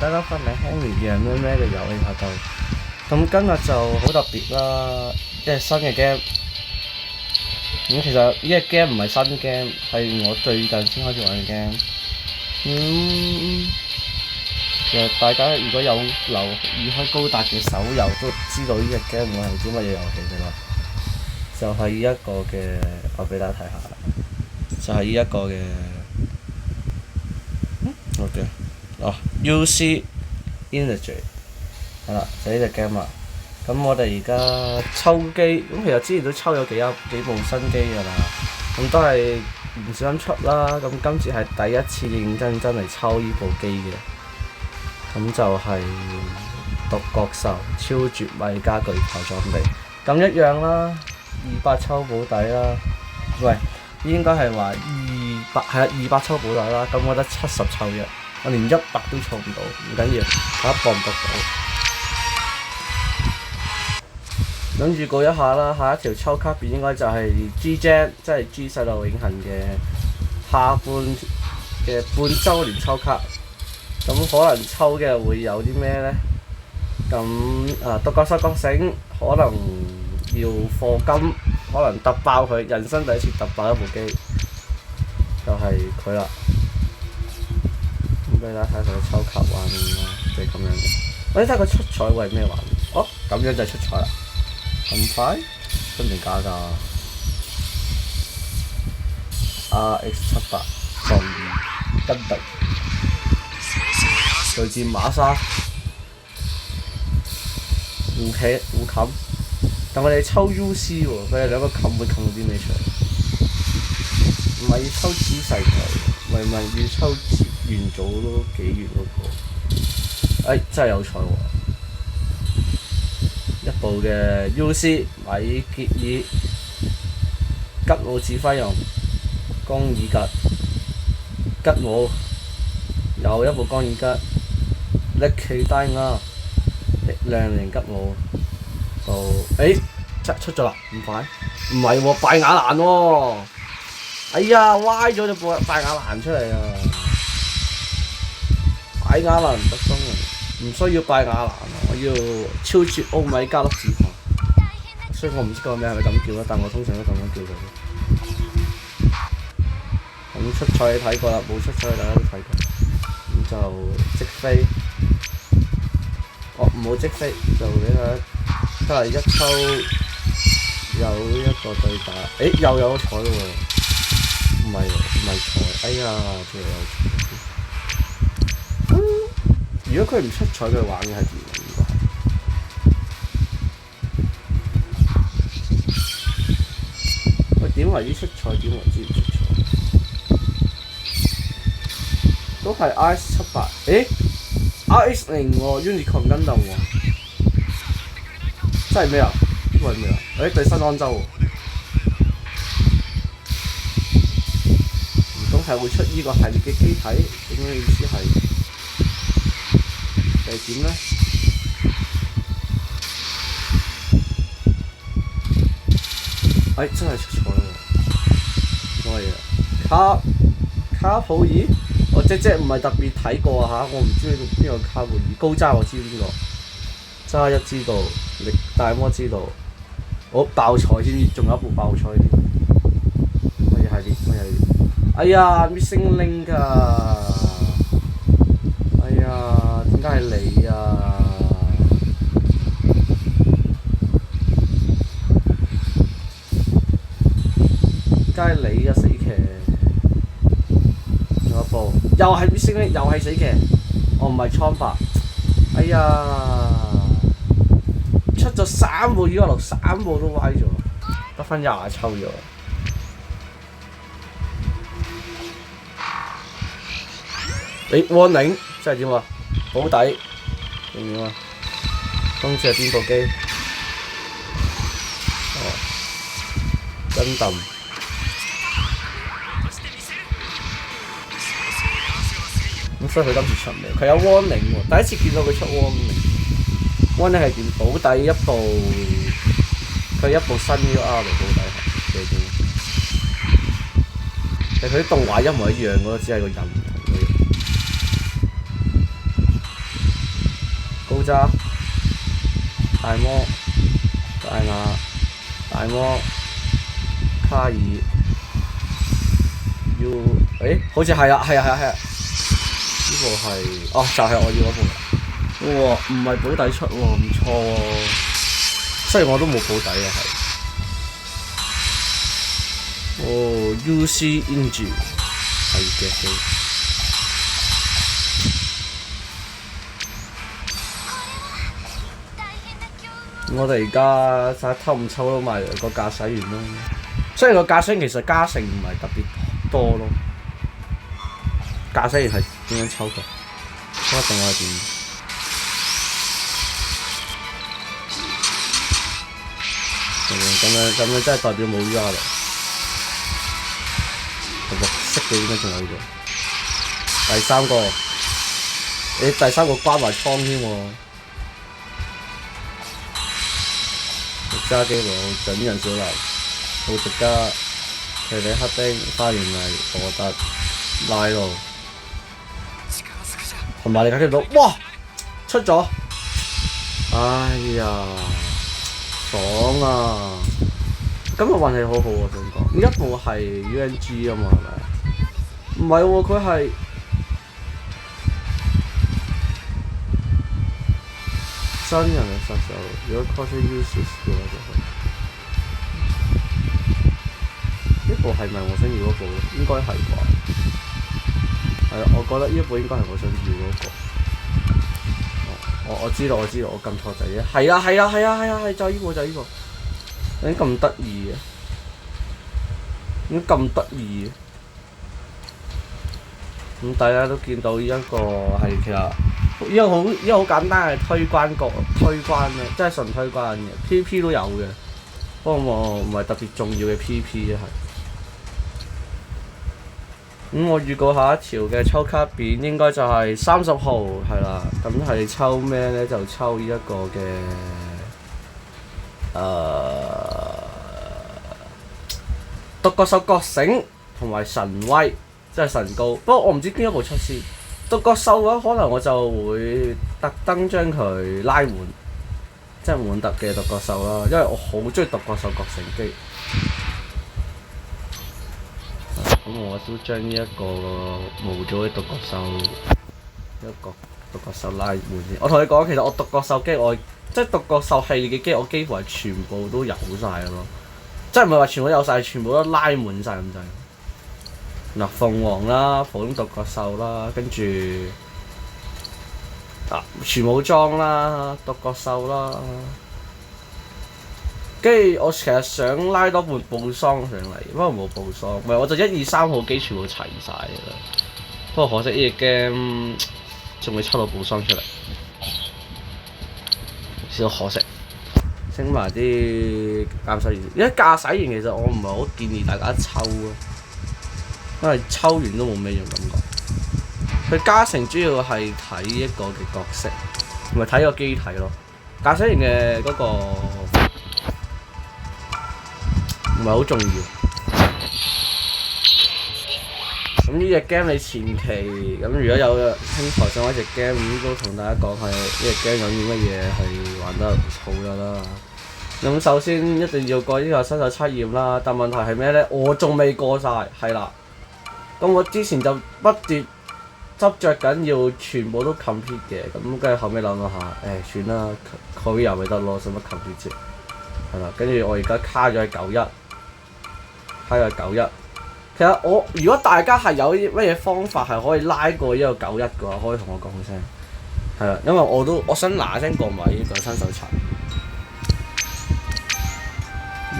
大家分享輕年樣咩咩嘅遊戲拍鬥。咁今日就好特別啦，即係新嘅 game。咁其實呢個 game 唔係新 game，係我最近先開始玩嘅 game。其實大家如果有留意開高達嘅手遊，都知道呢隻 game 會係啲乜嘢遊戲㗎啦。就係呢一個嘅，我俾大家睇下，就係呢一個嘅。UC Industry 係啦，就呢隻 game 啦。咁我哋而家抽機，咁其實之前都抽咗幾部新機㗎啦，咁都係唔小心出啦。咁今次係第一次認真嚟抽呢部機嘅，咁就係獨角獸超絕米加巨炮裝備，咁一樣啦，200抽保底啦。喂，應該係話200抽保底啦。咁我得70抽啫。我連100都湊唔到，唔緊要，睇下搏唔搏到。諗住過一下啦，下一條抽卡片應該就係 G-Gen， 即係 G 世代永恆嘅下半嘅半週年抽卡。咁可能抽嘅會有啲咩呢？咁獨角獸覺醒可能要課金，可能突爆佢，人生第一次突爆一部機，就係佢啦。俾大家睇下佢嘅抽卡畫面啦，就係咁樣嘅。我哋睇下佢出彩會係咩畫面？哦，咁樣就係出彩啦！咁快？真定假㗎？RX78壯義跟突對戰馬莎互冚，但我哋抽 UC 喎，佢哋兩個冚會冚到啲咩出嚟？唔係要抽仔細佢，唔係要抽元祖都幾元嗰個。真係有彩喎！一部嘅 UC 米傑爾吉姆指揮用江爾格吉姆，又一部江爾吉力奇戴亞力量型吉姆，就出咗啦！咁快？唔係喎，拜雅蘭喎！哎呀，歪咗隻拜雅蘭出嚟啊！拜雅蘭得中啊！唔需要拜雅蘭啊！我要超絕奧米加粒子彈，所以我唔知個名係咪咁叫啦，但我通常都咁樣叫佢。咁出賽你睇過啦，冇出賽大家都睇過。咁就即飛，唔好即飛，就俾佢得嚟一抽有一個對打，又有彩喎！唔係彩，哎呀，仲有彩。如果佢唔出彩，佢玩嘅係點啊？應該係。喂，點為之出彩？點為之唔出彩？都係 RX78，RX0喎 ，Unicorn 跟動喎。真係咩啊？呢個係咩啊？對新安州喎。唔通係會出呢個系列嘅機體？點樣意思係？係點呢？真係出彩喎！乜嘢？卡普爾？我即唔係特別睇過啊嚇，我唔知邊個卡普爾。高渣我知邊個，渣一知道，力大魔知道。爆彩添，仲有一部爆彩添。乜嘢系列？哎呀 ，Missing Link 啊！哎呀，點解係你啊？點解係你啊？死騎！仲有一部，又係 Missing Link，又係死騎。我唔係蒼白。哎呀，出咗3部3部都歪咗，得返20抽咗。warning， 真係點啊？保底定點啊？今次係邊部機？跟揼。咁所以佢今次出咩？佢有 warning 喎，第一次見到佢出 warning。warning 係點？保底一部，佢一部新 UR 嚟保底係幾點？其實佢啲動畫一模一樣嘅，只係個人唔同嘅。渣、大魔、大亞、大魔、卡爾、好似係啊，呢部係就係我要嗰部啦。哇，唔係保底出喎，唔錯喎。雖然我都冇保底啊，UC Engine 係嘅機。我哋而家睇下抽唔抽到埋個駕駛員咯。雖然個駕駛員其實加成唔係特別多咯。駕駛員係點樣抽佢？抽一定係點？咁樣真係代表冇 U R 啦。綠色嘅應該仲有呢個。第三個，第三個關埋倉添喎。揸機會好準人小劉、奧迪加、皮里克丁、花園藝、羅特、拉路，同埋你睇到，哇！出咗，哎呀，爽啊！今日運氣好好啊，想講，呢一部係 UNG 啊嘛，係咪？唔係喎，佢係真人嘅殺手，如果 call 出 uses 嘅話就係呢部係咪我想要嗰部咧？應該係啩？係啊，我覺得呢一部應該係我想要嗰個。我知道，我撳錯掣嘅。係啊，就係呢部，點解咁得意嘅？點解咁得意嘅？咁大家都見到呢一個係其實。依個好簡單嘅推關咧，即係純推關嘅 PVP 都有嘅，不過我唔係特別重要嘅 PVP 係。我預告下一條嘅抽卡片應該就係30號係啦，咁係抽咩咧？就抽呢一個嘅獨角獸覺醒同埋神威，即係神高。不過我唔知邊一部出先。獨角獸嘅話，可能我就會特登將佢拉滿，即係滿特嘅獨角獸啦，因為我好中意獨角獸覺醒機。咁我都將呢一個冇咗嘅獨角獸拉滿先。我同你講，其實我獨角獸機即係獨角獸系列嘅機，我幾乎係全部都有晒嘅咯，即係唔係話全部有晒，全部都拉滿晒咁滯。嗱，鳳凰啦，普通獨角獸啦，跟住全武裝啦，獨角獸啦，跟住我其實想拉多半布桑上嚟，不過冇布桑，唔係我就1、2、3號機全部齊晒㗎啦。不過可惜呢隻 game 仲未抽到布桑出嚟，少可惜。升埋啲駕駛員，因為駕駛員其實我唔係好建議大家抽咯。因為抽完都冇咩用感覺，佢加成主要係睇一個嘅角色，同埋睇個機體咯。駕駛員嘅嗰個唔係好重要。咁呢隻 game 你前期咁如果有兄台想玩隻 game，咁都同大家講係呢隻 game 有啲乜嘢係玩得唔錯㗎啦。咁首先一定要過呢個新手測驗啦，但問題係咩咧？我仲未過晒，係啦。咁我之前就不斷執着緊要全部都 complete 嘅，咁跟住後尾諗咗下，算啦 ，Korea 咪得咯，使乜 complete 啫？係啦，跟住我而家卡咗喺91，其實我如果大家係有乜嘢方法係可以拉過呢個91嘅話，可以同我講聲。係啦，因為我想嗱聲過埋呢個新手測。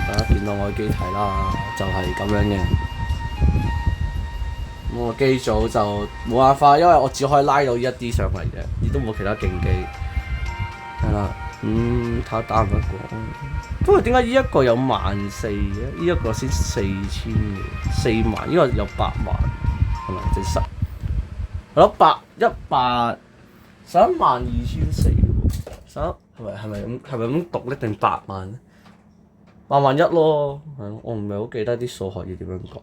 大家見到我嘅機體啦，就係咁樣嘅。我機組就冇辦法，因為我只可以拉到呢一啲上嚟嘅，亦都冇其他競技。係啦，睇下打唔得過。不過點解呢一個有14000嘅？呢一個先4000嘅，4萬，呢個有8萬，係咪？即係我諗112400喎，係咪咁讀咧？定8萬咧？8萬1咯，我唔係好記得啲數學要點樣講。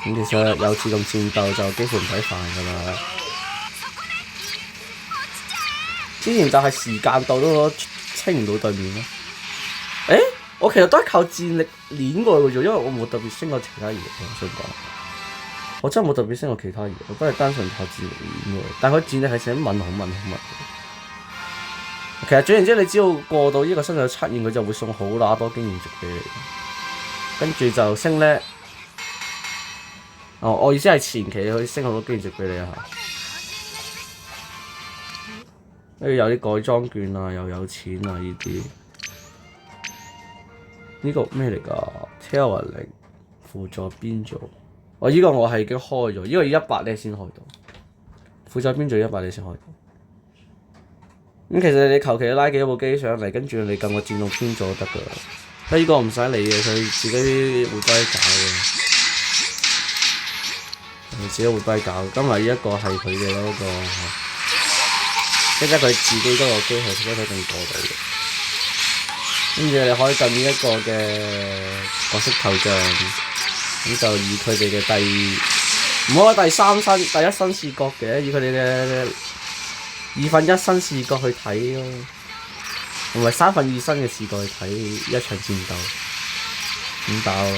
咁其實有次咁戰鬥就幾乎唔使煩㗎啦。之前就係時間到都清唔到對面咯。我其實都係靠戰力練過去嘅啫，因為我冇特別升過其他嘢。我想講，我真係冇特別升過其他嘢，我都係單純靠戰力練過去。但係佢戰力係寫文好文。其實總言之，你只要過到呢個新手測驗，佢就會送好乸多經驗值俾你，跟住就升叻。我意思係前期佢升好多經驗值俾你啊，跟住有啲改裝券啊，又有錢啊呢啲。呢個咩嚟㗎 ？Tail 零輔助邊組？呢個我係已經開咗，呢個要100呢先開到。輔助邊組100呢先開到。咁其實你求其拉幾部機上嚟，跟住你撳個戰鬥編組就得㗎啦。呢個唔使理嘅，佢自己會幫你搞嘅。佢自己會幫你搞。今日呢一個係佢嘅嗰個，即係佢自己嗰個機係佢一定過到嘅。跟住你可以撳呢一個嘅角色頭像，咁就以佢哋嘅唔好話第一身視角嘅，以佢哋嘅2/1身視角去睇咯，同埋2/3身嘅視角去睇一場戰鬥點打咯。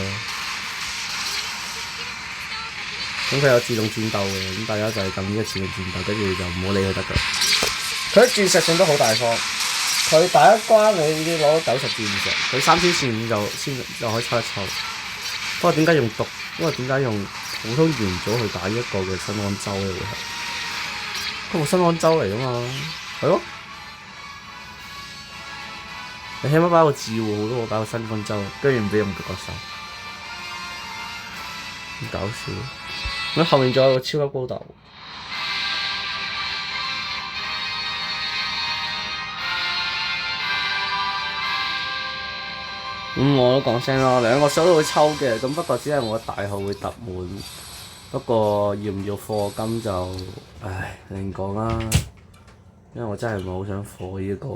咁佢有自動戰鬥嘅，咁大家就係撳呢個自動戰鬥，跟住就唔好理佢得㗎。佢鑽石性都好大方。佢第一關你已經攞到90鑽石，佢3000就可以抽一抽。不過點解用毒？因為點解用普通元祖去打呢一個嘅新安州咧？會係嗰個新安州嚟㗎嘛？係咯。你起碼擺個字喎，好多擺個新安州，居然唔俾用獨角獸，咁搞笑。咁後面仲有個超級高達。我都講聲咯，2個手都會抽嘅，咁不過只係我大號會突滿。不過要唔要課金就，另講啦。因為我真係唔係好想課呢個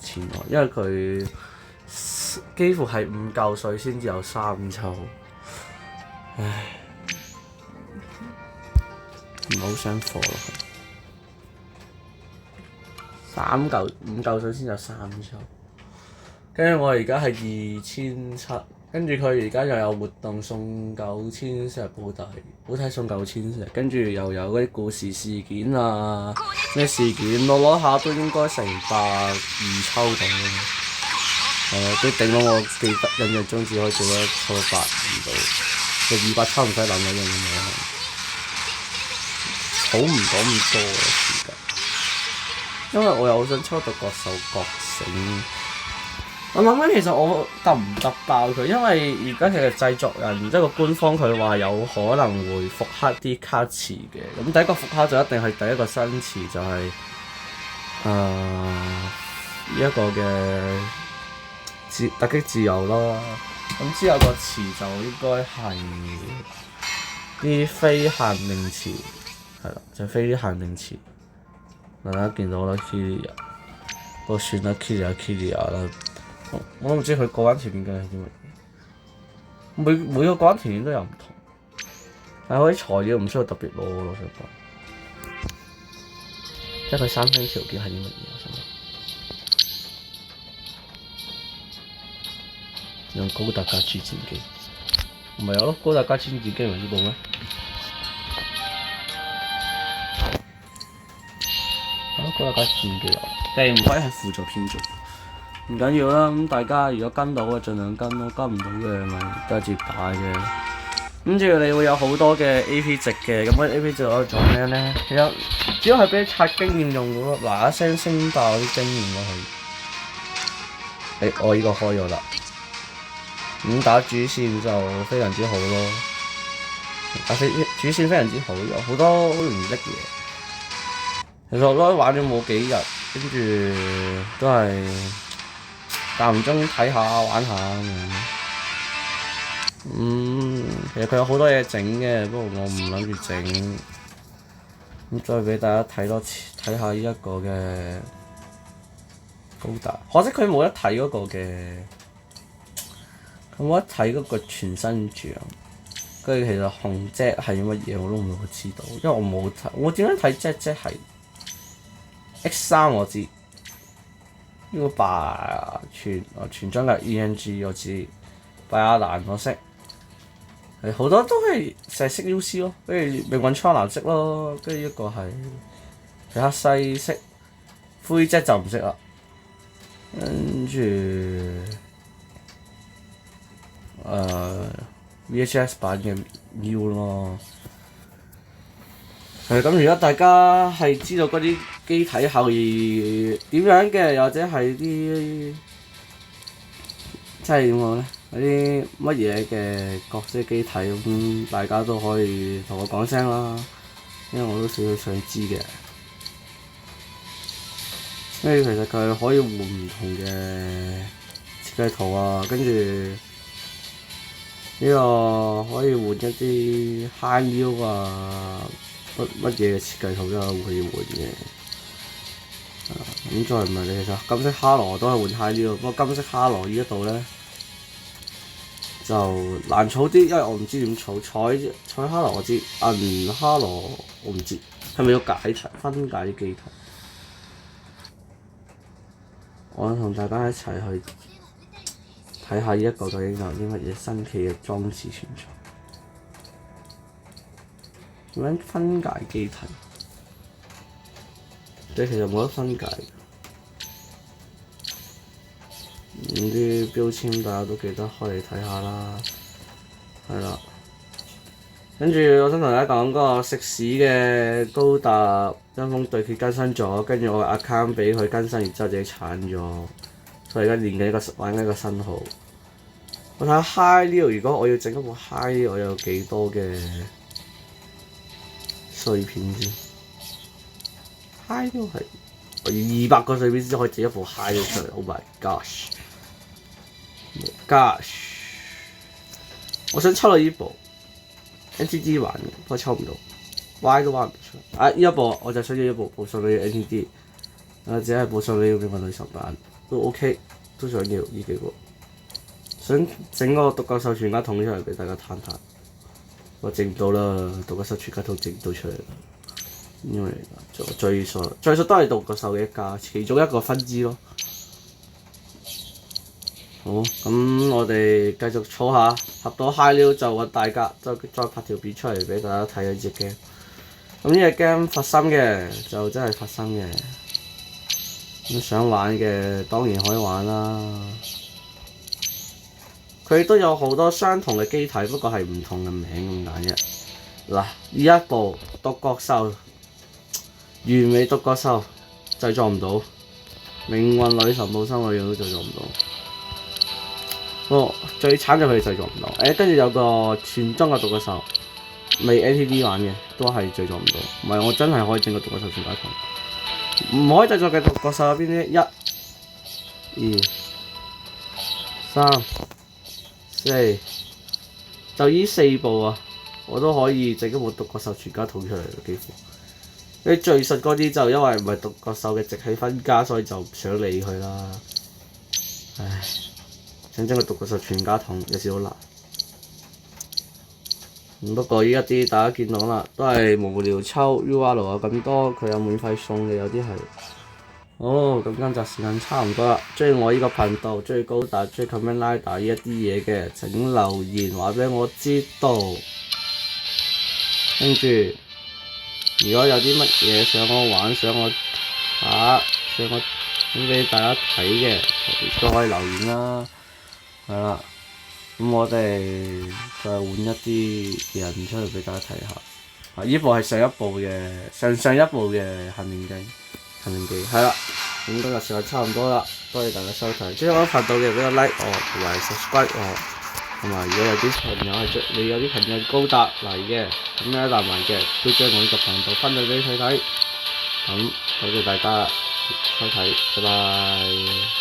錢喎，因為佢幾乎係5嚿水先至有3抽，唔係好想課落去。5嚿水先有3抽。跟住我而家係2700，跟住佢而家又有活動送9000石保底送9000石，跟住又有嗰啲故事事件啊，咩事件攞下都應該成120抽到咯。都頂到我記得印象中只可以做得抽到120度，就200抽唔使諗嘅樣嘢，儲唔到咁多嘅時間。因為我又好想抽獨角獸覺醒。我諗緊其實我揼唔揼爆佢，因為而家其實製作人即係個官方佢話有可能會復刻啲卡詞嘅，咁第一個復刻就一定係第一個新詞就係呢一個嘅突擊自由咯，咁之後個詞就應該係啲非限定詞，係啦，就非啲限定詞。大家見到啦 Kiria， 不過算啦 Kiria 啦。我都唔知佢過關條件究竟係啲乜嘢，每個過關條件都有唔同，但係嗰啲材料唔需要特別攞咯，我想講。即係佢3星條件係啲乜嘢？我想講。用高達加主戰機，唔係有咯？高達加主戰機唔係呢部咩？高達加主戰機有，但係唔可以係輔助編組。唔緊要啦，咁大家如果跟到嘅盡量跟咯，跟唔到嘅咪都係接打嘅。跟住你會有好多嘅 AP 值嘅，咁嗰啲 AP 值可以做咩咧？其實主要係俾你刷經驗用嘅咯，嗱一聲升爆啲經驗咯係。我呢個開咗啦，咁打主線就非常之好咯。打主線非常之好，有好多好容易拎嘢。其實我都玩咗冇幾日，跟住都係。間唔中睇下玩下咁樣，其實佢有好多嘢整嘅，不過我唔諗住整。咁再俾大家睇多次，睇下呢一個嘅高達，可惜佢冇得睇嗰個嘅，佢冇得睇嗰個全身像。跟住其實紅隻係乜嘢我都唔會知道，因為我冇睇。我點樣睇隻係 X3 我知呢個全真嘅 ENG 我知，拜亞蘭我識，係好多都係成日識 UC 咯，跟住命運蒼藍識咯，跟住一個係皮克西識，灰質就唔識啦，跟住VHS 版嘅 U 咯。咁如果大家係知道嗰啲機體後兒點樣嘅，又或者係啲即係點講咧？嗰啲乜嘢嘅角色機體咁，大家都可以同我講聲啦，因為我都少少想知嘅。因為其實佢可以換唔同嘅設計圖啊，跟住呢個可以換一啲 high new 啊。乜嘢嘅設計圖都可以換嘅，咁再唔係你其實金色哈羅都係換 high new，不過金色哈羅呢一度咧就難儲啲，因為我唔知點儲。彩哈羅我知，銀哈羅我唔知，係咪要解題分解啲機體？我同大家一齊去睇下呢一個究竟有啲乜嘢新奇嘅裝置存在。點樣分解機體？你其實冇得分解。啲標籤大家都記得開嚟睇下啦。係啦。跟住我想同大家講嗰個食屎嘅高達跟風對決更新咗，跟住我個 account 俾佢更新，然之後自己鏟咗，所以而家練緊玩緊一個新號。我睇下 High Neo，如果我要整一部 High Neo，我有幾多嘅碎片先 ？High Neo 係我要200個碎片先可以整一部 High Neo 出嚟。Oh my gosh！我想抽到呢部 NTD 玩嘅，不過抽唔到 ，Y 都玩唔出。呢一部我就想要一部報送俾 NTD， 只係報送俾命運女神版都 OK， 都想要呢幾個。想整個獨角獸全家桶出嚟俾大家睇睇，我整唔到啦，獨角獸全家桶整唔到出嚟啦，因為最數都係獨角獸嘅一家，其中一個分支咯。好，咁我哋繼續儲下，合到 high 料就揾大家，再拍條片出嚟俾大家睇呢隻 game。咁呢隻 game 發生嘅就真係發生嘅，咁想玩嘅當然可以玩啦。佢都有好多相同嘅機體，不過係唔同嘅名咁解啫。嗱，呢一部獨角獸，完美獨角獸製作唔到，命運女神報生我樣都製作唔到。最慘就佢製作唔到。跟住有個全裝嘅獨角獸，未 NTD 玩嘅都係製作唔到。唔係我真係可以整個獨角獸全家桶。唔可以製作嘅獨角獸有邊啲？ 1、2、3、4，就依4部啊，我都可以整一部獨角獸全家桶出嚟啦，幾乎。你敘述嗰啲就因為唔係獨角獸嘅直系分家，所以就唔想理佢啦。唉。想整個獨角獸全家桶有時好難，不過依一啲大家見到啦，都係無聊抽 UR 啊咁多，佢有免費送嘅，有啲係。好，咁今集時間差唔多啦。追我依個頻道，追高達，追 Kamen Rider 依一啲嘢嘅，請留言話俾我知道。跟住，如果有啲乜嘢想我玩，想我打，想我整俾大家睇嘅，都可以留言啦。係啦，咁我哋再換一啲人出嚟俾大家睇下。呢部係上一部嘅幸免機，係啦。咁今日時間差唔多啦，多謝大家收睇。中意我頻道嘅俾個 like 我，同埋 subscribe 我。同埋如果有啲朋友係你有啲朋友高達嚟嘅，咁咧難玩嘅，都將我呢個頻道分享俾佢睇。咁多謝大家收睇，拜拜。